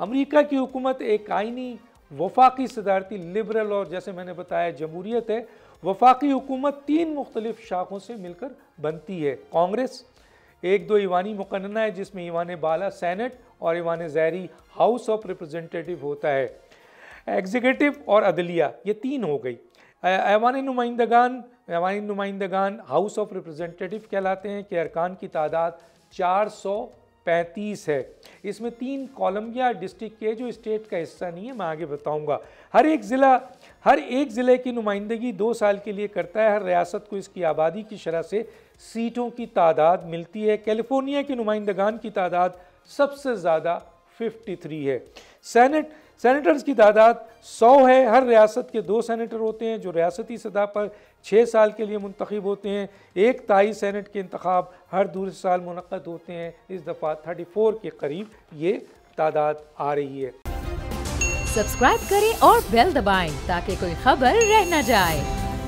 America की हुकूमत एक आइनी वफाकी सदारती लिबरल और जैसे मैंने बताया जमहूरियत है। वफाकी हुकूमत 3 मुख्तलिफ शाखों से मिलकर बनती है। कांग्रेस एक 2 ईवानी मुकन्ना है जिसमें ईवान बाला सेनेट और ईवान ज़हरी हाउस ऑफ रिप्रेजेंटेटिव होता है। एग्जीक्यूटिव और अदलिया ये 3 हो गई। ऐवान नुमाइंदगान हाउस ऑफ रिप्रेजेंटेटिव कहलाते हैं कि अरकान की तादाद 435 है। इसमें 3 कोलंबिया डिस्ट्रिक्ट के जो स्टेट का हिस्सा नहीं है, मैं आगे बताऊंगा। हर एक ज़िले की नुमाइंदगी 2 साल के लिए करता है। हर रियासत को इसकी आबादी की शरह से सीटों की तादाद मिलती है। कैलिफोर्निया के नुमाइंदगान की तादाद सबसे ज़्यादा 53 है। सेनेटर्स की तादाद 100 है। हर रियासत के 2 सेनेटर होते हैं जो रियासती सतह पर 6 साल के लिए मुंतखब होते हैं। एक ताई सेनेट के इंतखाब हर दूसरे साल मुनक्कद होते हैं। इस दफ़ा 34 के करीब ये तादाद आ रही है। सब्सक्राइब करें और बेल दबाएं ताकि कोई खबर रह न जाए।